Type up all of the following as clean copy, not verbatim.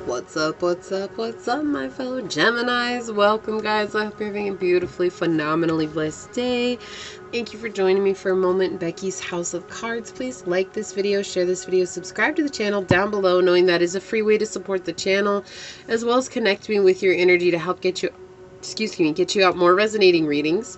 What's up, what's up, what's up, my fellow Geminis? Welcome, guys. I hope you're having a beautifully, phenomenally blessed day. Thank you for joining me for a moment in Becky's House of Cards. Please like this video, share this video, subscribe to the channel down below, knowing that is a free way to support the channel, as well as connect me with your energy to help get you out more resonating readings.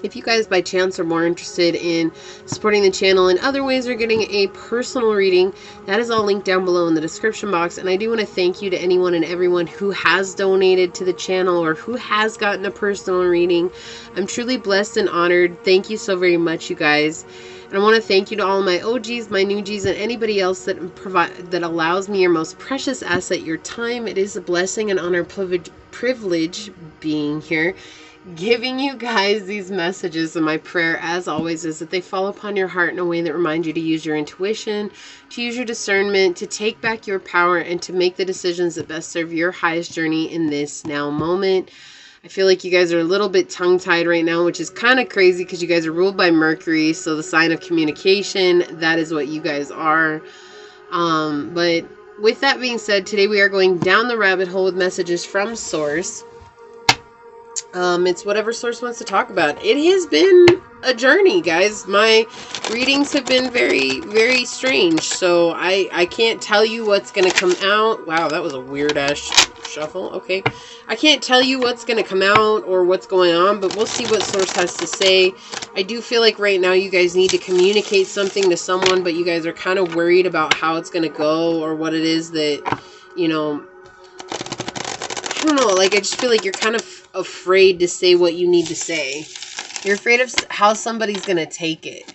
If you guys by chance are more interested in supporting the channel in other ways or getting a personal reading, that is all linked down below in the description box. And I do want to thank you to anyone and everyone who has donated to the channel or who has gotten a personal reading. I'm truly blessed and honored. Thank you so very much, you guys. And I want to thank you to all my OGs, my new Gs, and anybody else that allows me your most precious asset, your time. It is a blessing and honor, privilege being here, giving you guys these messages. And my prayer, as always, is that they fall upon your heart in a way that reminds you to use your intuition, to use your discernment, to take back your power, and to make the decisions that best serve your highest journey in this now moment. I feel like you guys are a little bit tongue-tied right now, which is kind of crazy because you guys are ruled by Mercury, so the sign of communication, that is what you guys are. But with that being said, today we are going down the rabbit hole with messages from Source. It's whatever Source wants to talk about. It has been a journey, guys. My readings have been very, very strange. So I can't tell you what's going to come out. Wow, that was a weird-ass shuffle. Okay. I can't tell you what's going to come out or what's going on, but we'll see what Source has to say. I do feel like right now you guys need to communicate something to someone, but you guys are kind of worried about how it's going to go or what it is that, you know, I don't know, like I just feel like you're kind of afraid to say what you need to say. You're afraid of how somebody's going to take it.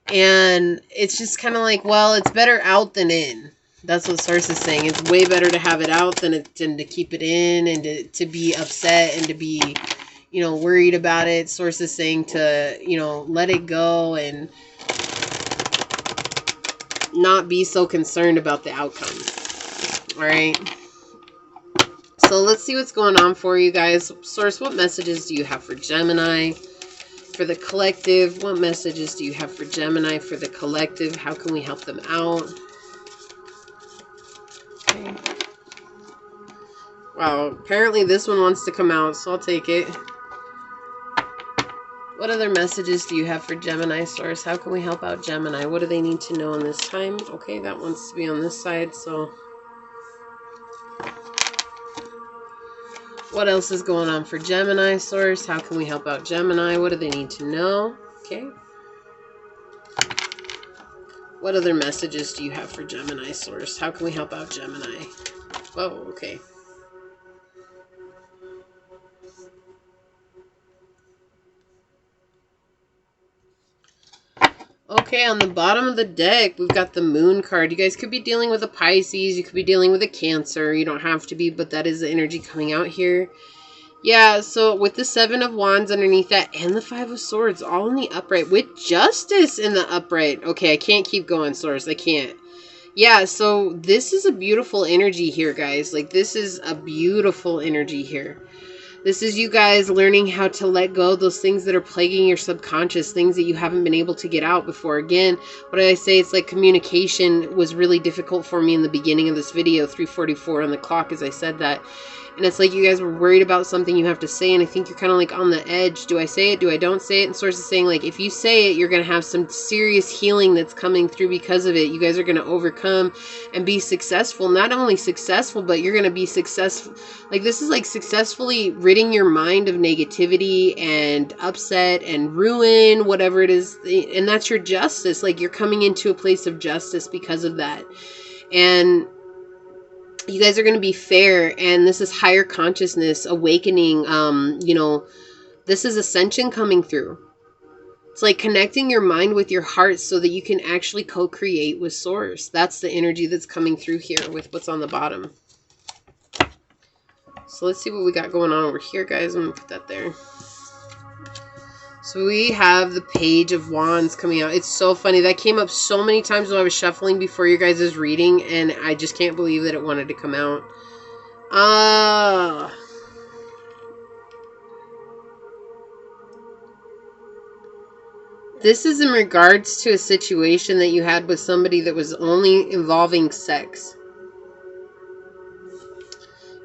And it's just kind of like, well, it's better out than in. That's what Source is saying. It's way better to have it out than to keep it in and to be upset and to be, you know, worried about it. Source is saying to, you know, let it go and not be so concerned about the outcome. All right. So let's see what's going on for you guys. Source, what messages do you have for Gemini? For the collective, what messages do you have for Gemini? For the collective, how can we help them out? Okay. Wow, apparently this one wants to come out, so I'll take it. What other messages do you have for Gemini, Source? How can we help out Gemini? What do they need to know in this time? Okay, that wants to be on this side, so... What else is going on for Gemini, Source? How can we help out Gemini? What do they need to know? Okay. What other messages do you have for Gemini, Source? How can we help out Gemini? Whoa, okay. Okay, on the bottom of the deck, we've got the Moon card. You guys could be dealing with a Pisces. You could be dealing with a Cancer. You don't have to be, but that is the energy coming out here. Yeah, so with the Seven of Wands underneath that and the Five of Swords all in the upright with Justice in the upright. Okay, I can't keep going, Source. I can't. Yeah, so this is a beautiful energy here, guys. Like, this is a beautiful energy here. This is you guys learning how to let go of those things that are plaguing your subconscious, things that you haven't been able to get out before. Again, what did I say? It's like communication was really difficult for me in the beginning of this video, 3:44 on the clock as I said that. And it's like you guys were worried about something you have to say, and I think you're kind of like on the edge. Do I say it? Do I don't say it? And Source is saying, like, if you say it, you're going to have some serious healing that's coming through because of it. You guys are going to overcome and be successful. Not only successful, but you're going to be successful. Like, this is like successfully ridding your mind of negativity and upset and ruin, whatever it is. And that's your justice. Like, you're coming into a place of justice because of that. And you guys are going to be fair, and this is higher consciousness awakening. You know, this is ascension coming through. It's like connecting your mind with your heart so that you can actually co-create with Source. That's the energy that's coming through here with what's on the bottom. So let's see what we got going on over here, guys. I'm going to put that there. So we have the Page of Wands coming out. It's so funny. That came up so many times when I was shuffling before your guys' reading, and I just can't believe that it wanted to come out. This is in regards to a situation that you had with somebody that was only involving sex.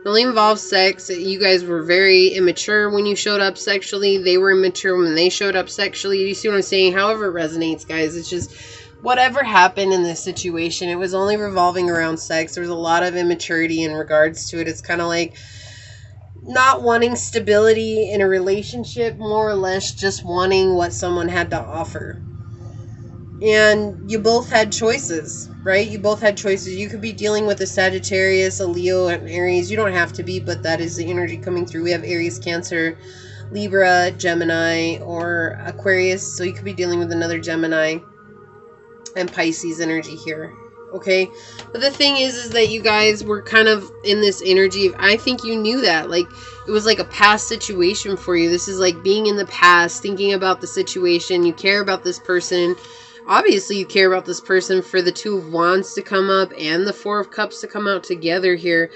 It only involves sex. You guys were very immature when you showed up sexually. They were immature when they showed up sexually. You see what I'm saying? However it resonates, guys. It's just whatever happened in this situation, it was only revolving around sex. There was a lot of immaturity in regards to it. It's kind of like not wanting stability in a relationship, more or less just wanting what someone had to offer. And you both had choices, right? You both had choices. You could be dealing with a Sagittarius, a Leo, and Aries. You don't have to be, but that is the energy coming through. We have Aries, Cancer, Libra, Gemini, or Aquarius. So you could be dealing with another Gemini and Pisces energy here. Okay, but the thing is that you guys were kind of in this energy of, I think you knew that, like, it was like a past situation for you. This is like being in the past, thinking about the situation. You care about this person. Obviously, you care about this person for the Two of Wands to come up and the Four of Cups to come out together here.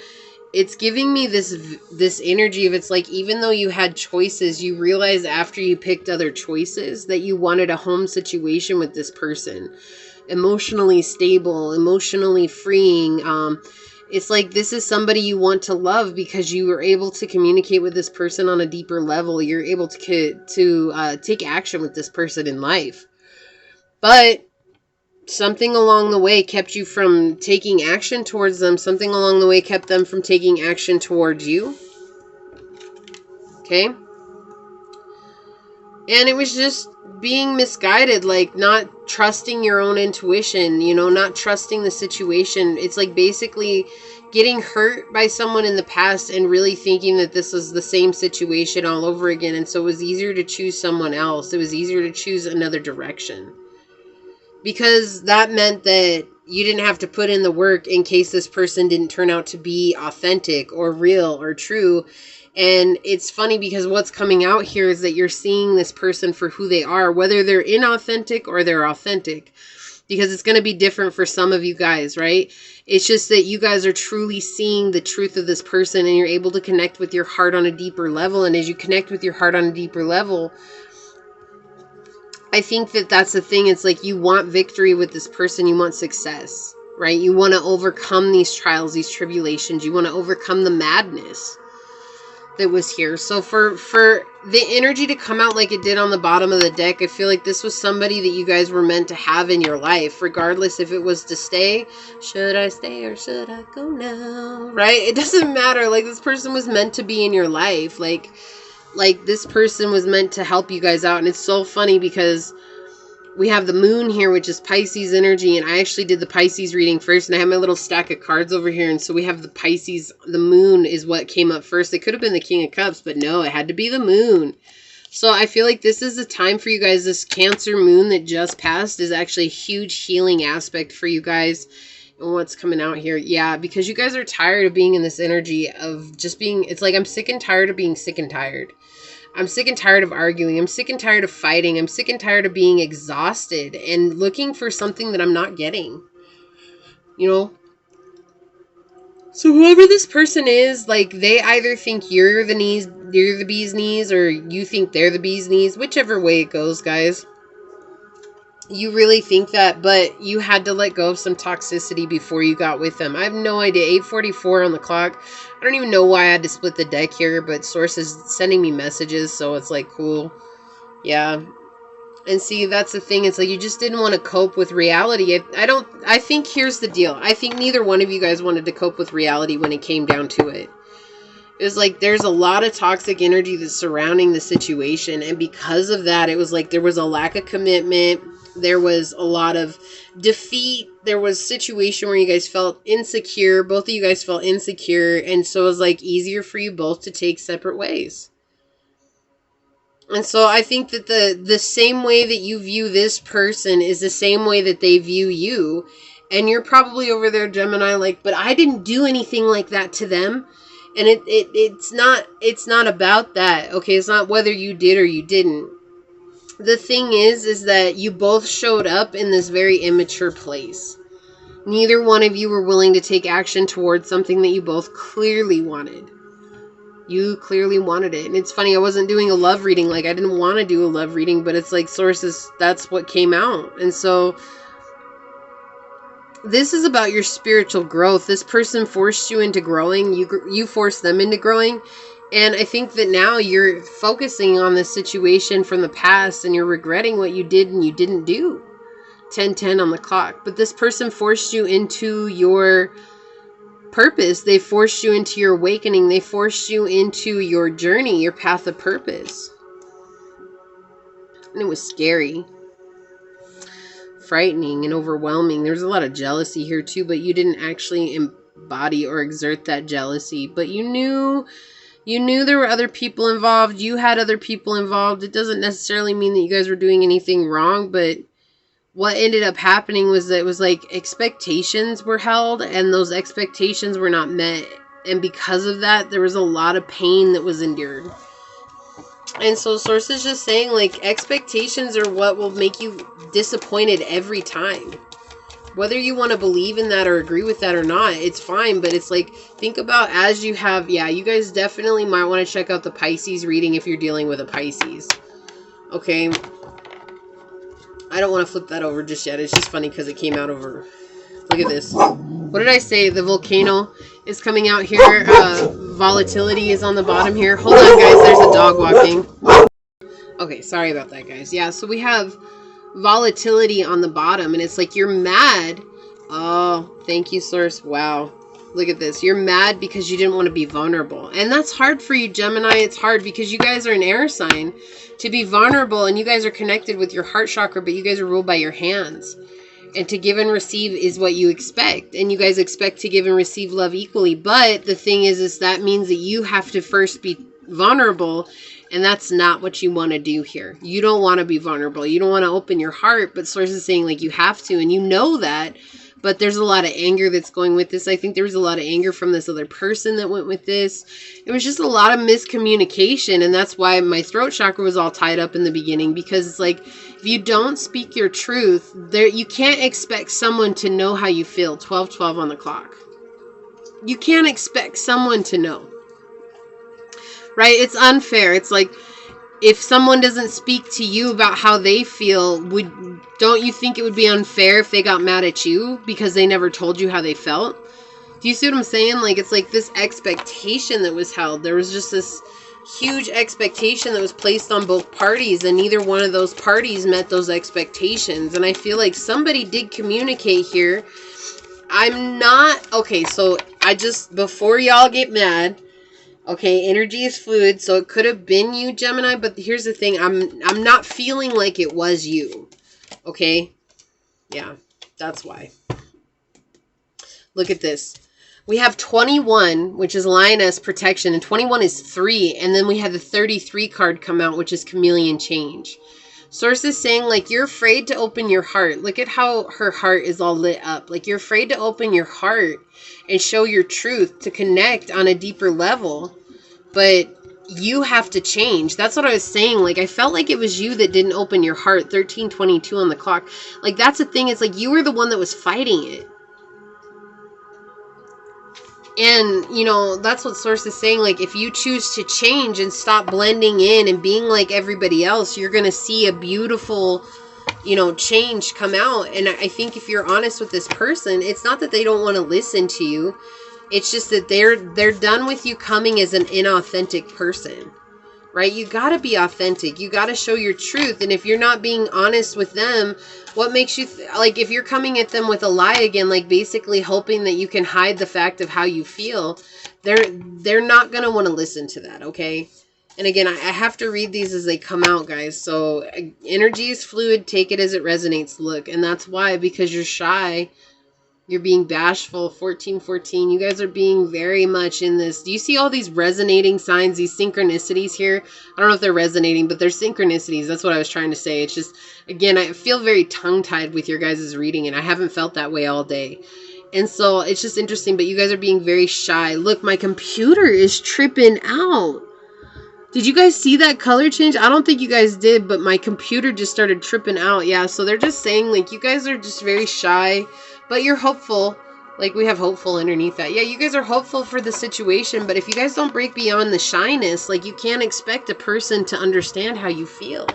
It's giving me this energy of, it's like, even though you had choices, you realized after you picked other choices that you wanted a home situation with this person. Emotionally stable, emotionally freeing. It's like this is somebody you want to love because you were able to communicate with this person on a deeper level. You're able to take action with this person in life. But something along the way kept you from taking action towards them. Something along the way kept them from taking action towards you. Okay? And it was just being misguided, like not trusting your own intuition, you know, not trusting the situation. It's like basically getting hurt by someone in the past and really thinking that this was the same situation all over again. And so it was easier to choose someone else. It was easier to choose another direction. Because that meant that you didn't have to put in the work in case this person didn't turn out to be authentic or real or true. And it's funny because what's coming out here is that you're seeing this person for who they are, whether they're inauthentic or they're authentic. Because it's going to be different for some of you guys, right? It's just that you guys are truly seeing the truth of this person and you're able to connect with your heart on a deeper level. And as you connect with your heart on a deeper level, I think that that's the thing. It's like you want victory with this person. You want success, right? You want to overcome these trials, these tribulations. You want to overcome the madness that was here. So for the energy to come out like it did on the bottom of the deck, I feel like this was somebody that you guys were meant to have in your life, regardless if it was to stay. Should I stay or should I go now? Right? It doesn't matter. Like, this person was meant to be in your life. Like this person was meant to help you guys out. And it's so funny because we have the moon here, which is Pisces energy. And I actually did the Pisces reading first. And I have my little stack of cards over here. And so we have the Pisces. The moon is what came up first. It could have been the King of Cups, but no, it had to be the moon. So I feel like this is the time for you guys. This Cancer moon that just passed is actually a huge healing aspect for you guys. And what's coming out here? Yeah, because you guys are tired of being in this energy of just being, it's like I'm sick and tired of being sick and tired. I'm sick and tired of arguing. I'm sick and tired of fighting. I'm sick and tired of being exhausted and looking for something that I'm not getting. You know? So whoever this person is, like, they either think you're the bee's knees, or you think they're the bee's knees. Whichever way it goes, guys. You really think that, but you had to let go of some toxicity before you got with them. I have no idea. 8:44 on the clock. I don't even know why I had to split the deck here, but Source is sending me messages, so it's like, cool. Yeah. And see, that's the thing. It's like you just didn't want to cope with reality. I think here's the deal. I think neither one of you guys wanted to cope with reality when it came down to it. It was like there's a lot of toxic energy that's surrounding the situation, and because of that, it was like there was a lack of commitment. There was a lot of defeat. There was a situation where you guys felt insecure. Both of you guys felt insecure. And so it was like easier for you both to take separate ways. And so I think that the same way that you view this person is the same way that they view you. And you're probably over there, Gemini, like, but I didn't do anything like that to them. And it's not about that. Okay, it's not whether you did or you didn't. The thing is that you both showed up in this very immature place. Neither one of you were willing to take action towards something that you both clearly wanted. You clearly wanted it. And it's funny, I wasn't doing a love reading. Like, I didn't want to do a love reading, but it's like Sources, that's what came out. And so This is about your spiritual growth. This person forced you into growing. You forced them into growing. And I think that now you're focusing on this situation from the past and you're regretting what you did and you didn't do. 10:10 on the clock. But this person forced you into your purpose. They forced you into your awakening. They forced you into your journey, your path of purpose. And it was scary, frightening, and overwhelming. There's a lot of jealousy here too, but you didn't actually embody or exert that jealousy. But you knew there were other people involved. You had other people involved. It doesn't necessarily mean that you guys were doing anything wrong, but what ended up happening was that it was like expectations were held and those expectations were not met. And because of that, there was a lot of pain that was endured. And so Source is just saying, like, expectations are what will make you disappointed every time. Whether you want to believe in that or agree with that or not, it's fine. But it's like, think about as you have, yeah, you guys definitely might want to check out the Pisces reading if you're dealing with a Pisces. Okay. I don't want to flip that over just yet. It's just funny because it came out over. Look at this. What did I say? The volcano is coming out here. Volatility is on the bottom here. Hold on, guys. There's a dog walking. Okay, sorry about that, guys. Yeah, so we have volatility on the bottom. And it's like you're mad. Oh, thank you, Source. Wow. Look at this. You're mad because you didn't want to be vulnerable. And that's hard for you, Gemini. It's hard because you guys are an air sign. To be vulnerable, and you guys are connected with your heart chakra, but you guys are ruled by your hands. And to give and receive is what you expect. And you guys expect to give and receive love equally. But the thing is that means that you have to first be vulnerable. And that's not what you want to do here. You don't want to be vulnerable. You don't want to open your heart. But Source is saying, like, you have to. And you know that. But there's a lot of anger that's going with this. I think there was a lot of anger from this other person that went with this. It was just a lot of miscommunication. And that's why my throat chakra was all tied up in the beginning. Because it's like, if you don't speak your truth, you can't expect someone to know how you feel. 12:12 on the clock. You can't expect someone to know. Right? It's unfair. It's like, if someone doesn't speak to you about how they feel, don't you think it would be unfair if they got mad at you because they never told you how they felt? Do you see what I'm saying? Like, it's like this expectation that was held. There was just this huge expectation that was placed on both parties, and neither one of those parties met those expectations. And I feel like somebody did communicate here. I'm not... Okay, so before y'all get mad... Okay, energy is fluid, so it could have been you, Gemini, but here's the thing. I'm not feeling like it was you. Okay? Yeah, that's why. Look at this. We have 21, which is lioness protection, and 21 is 3, and then we have the 33 card come out, which is chameleon change. Source is saying, like, you're afraid to open your heart. Look at how her heart is all lit up. Like, you're afraid to open your heart and show your truth, to connect on a deeper level. But you have to change. That's what I was saying. Like, I felt like it was you that didn't open your heart. 13:22 on the clock. Like, that's the thing. It's like you were the one that was fighting it. And, you know, that's what Source is saying. Like, if you choose to change and stop blending in and being like everybody else, you're going to see a beautiful, you know, change come out. And I think if you're honest with this person, it's not that they don't want to listen to you. It's just that they're done with you coming as an inauthentic person. Right? You got to be authentic. You got to show your truth. And if you're not being honest with them, what makes you... like, if you're coming at them with a lie again, like basically hoping that you can hide the fact of how you feel, they're not going to want to listen to that, okay? And again, I have to read these as they come out, guys. So, energy is fluid. Take it as it resonates. Look, and that's why, because you're shy... You're being bashful. 1414. You guys are being very much in this. Do you see all these resonating signs, these synchronicities here? I don't know if they're resonating, but they're synchronicities. That's what I was trying to say. It's just, again, I feel very tongue-tied with your guys' reading, and I haven't felt that way all day. And so it's just interesting, but you guys are being very shy. Look, my computer is tripping out. Did you guys see that color change? I don't think you guys did, but my computer just started tripping out. Yeah, so they're just saying, like, you guys are just very shy. But you're hopeful. Like, we have hopeful underneath that. Yeah, you guys are hopeful for the situation. But if you guys don't break beyond the shyness, like, you can't expect a person to understand how you feel.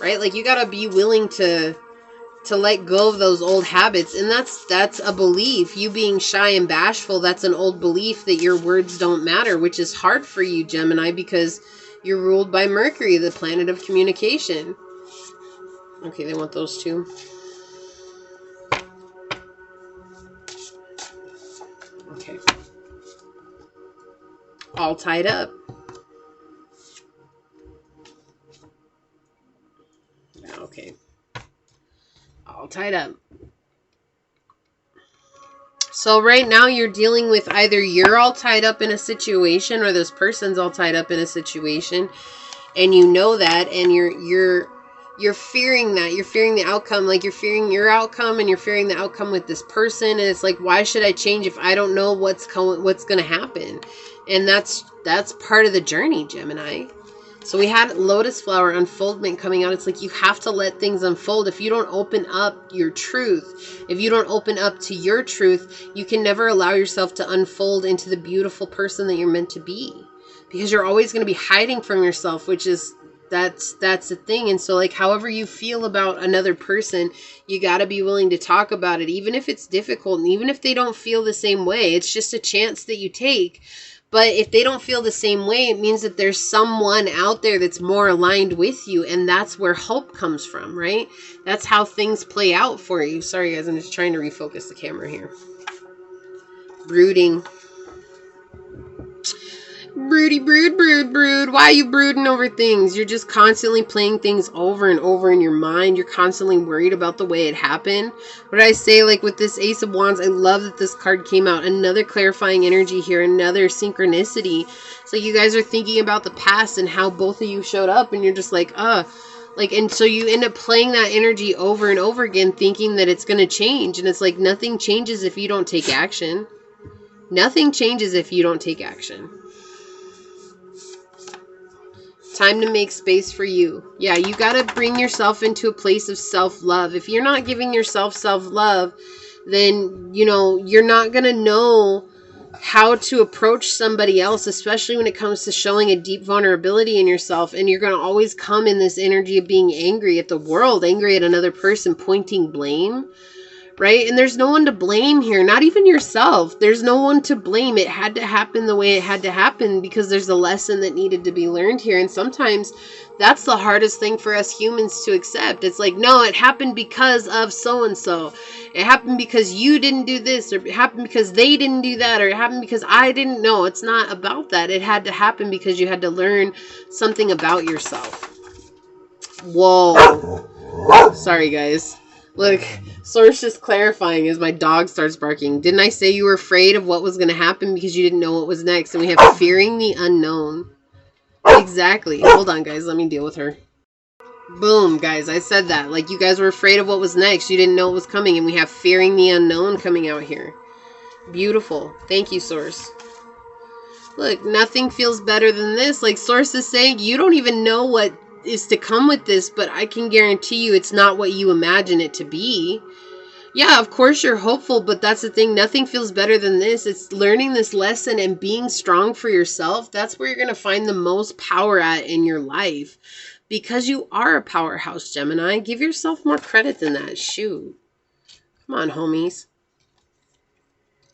Right? Like, you gotta be willing to to let go of those old habits. And that's a belief. You being shy and bashful, that's an old belief that your words don't matter, which is hard for you, Gemini, because you're ruled by Mercury, the planet of communication. Okay, they want those two. Okay. All tied up. Okay. All tied up. So right now you're dealing with either you're all tied up in a situation or this person's all tied up in a situation, and you know that, and you're fearing that. You're fearing the outcome. Like, you're fearing your outcome, and you're fearing the outcome with this person, and it's like, why should I change if I don't know what's going to happen? And that's part of the journey, Gemini. So we had lotus flower unfoldment coming out. It's like you have to let things unfold. If you don't open up your truth, if you don't open up to your truth, you can never allow yourself to unfold into the beautiful person that you're meant to be. Because you're always going to be hiding from yourself, which is, that's the thing. And so, like, however you feel about another person, you got to be willing to talk about it, even if it's difficult, and even if they don't feel the same way. It's just a chance that you take. But if they don't feel the same way, it means that there's someone out there that's more aligned with you. And that's where hope comes from, right? That's how things play out for you. Sorry, guys. I'm just trying to refocus the camera here. Brooding. Broody, brood. Why are you brooding over things? You're just constantly playing things over and over in your mind. You're constantly worried about the way it happened. What did I say? Like, with this Ace of Wands, I love that this card came out. Another clarifying energy here. Another synchronicity. So you guys are thinking about the past and how both of you showed up. And you're just like, like, and so you end up playing that energy over and over again, thinking that it's going to change. And it's like, nothing changes if you don't take action. Nothing changes if you don't take action. Time to make space for you. Yeah, you got to bring yourself into a place of self-love. If you're not giving yourself self-love, then, you know, you're not going to know how to approach somebody else, especially when it comes to showing a deep vulnerability in yourself. And you're going to always come in this energy of being angry at the world, angry at another person, pointing blame. Right? And there's no one to blame here, not even yourself. There's no one to blame. It had to happen the way it had to happen because there's a lesson that needed to be learned here. And sometimes that's the hardest thing for us humans to accept. It's like, no, it happened because of so-and-so. It happened because you didn't do this, or it happened because they didn't do that, or it happened because I didn't know. It's not about that. It had to happen because you had to learn something about yourself. Whoa. Sorry, guys. Look, Source just clarifying as my dog starts barking. Didn't I say you were afraid of what was going to happen because you didn't know what was next? And we have fearing the unknown. Exactly. Hold on, guys. Let me deal with her. Boom, guys. I said that. Like, you guys were afraid of what was next. You didn't know what was coming. And we have fearing the unknown coming out here. Beautiful. Thank you, Source. Look, nothing feels better than this. Like, Source is saying, you don't even know what is to come with this, but I can guarantee you it's not what you imagine it to be. Yeah, of course you're hopeful, but that's the thing. Nothing feels better than this. It's learning this lesson and being strong for yourself. That's where you're going to find the most power at in your life, because you are a powerhouse, Gemini. Give yourself more credit than that. Shoot. Come on, homies.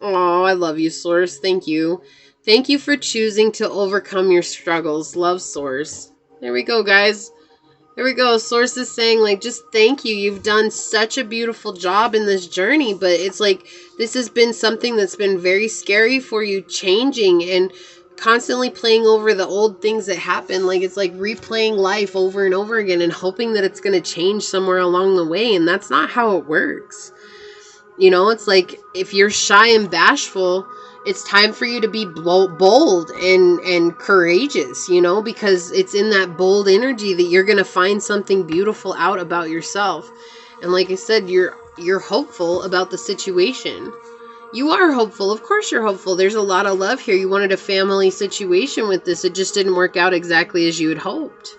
Oh, I love you, Source. Thank you. Thank you for choosing to overcome your struggles. Love, Source. There we go, guys. There we go. Source is saying, like, just thank you. You've done such a beautiful job in this journey, but it's like this has been something that's been very scary for you, changing and constantly playing over the old things that happened. Like, it's like replaying life over and over again and hoping that it's going to change somewhere along the way, and that's not how it works. You know, it's like if you're shy and bashful, it's time for you to be bold and courageous, you know, because it's in that bold energy that you're going to find something beautiful out about yourself. And like I said, you're hopeful about the situation. You are hopeful. Of course you're hopeful. There's a lot of love here. You wanted a family situation with this. It just didn't work out exactly as you had hoped.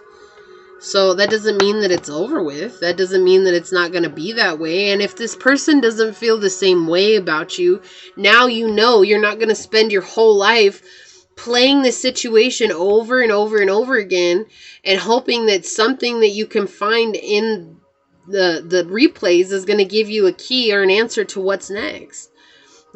So that doesn't mean that it's over with. That doesn't mean that it's not going to be that way. And if this person doesn't feel the same way about you, now you know you're not going to spend your whole life playing this situation over and over and over again and hoping that something that you can find in the replays is going to give you a key or an answer to what's next.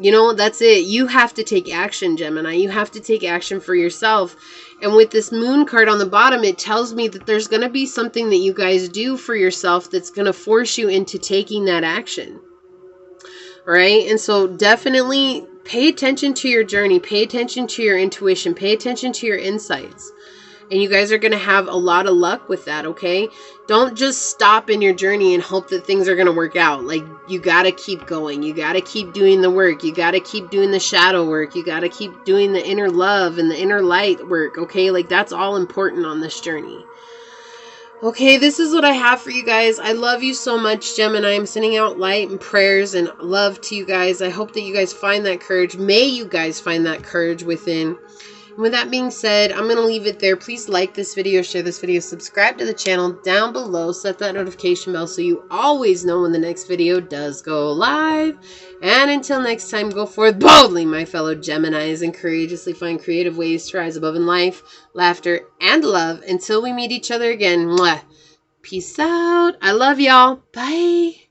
You know, that's it. You have to take action, Gemini. You have to take action for yourself. And with this moon card on the bottom, it tells me that there's going to be something that you guys do for yourself that's going to force you into taking that action. Right? And so definitely pay attention to your journey. Pay attention to your intuition. Pay attention to your insights. And you guys are going to have a lot of luck with that, okay? Don't just stop in your journey and hope that things are going to work out. Like, you got to keep going. You got to keep doing the work. You got to keep doing the shadow work. You got to keep doing the inner love and the inner light work, okay? Like, that's all important on this journey. Okay, this is what I have for you guys. I love you so much, Gemini. I'm sending out light and prayers and love to you guys. I hope that you guys find that courage. May you guys find that courage within. And with that being said, I'm going to leave it there. Please like this video, share this video, subscribe to the channel down below, set that notification bell so you always know when the next video does go live. And until next time, go forth boldly, my fellow Geminis, and courageously find creative ways to rise above in life, laughter, and love. Until we meet each other again, mwah. Peace out. I love y'all. Bye.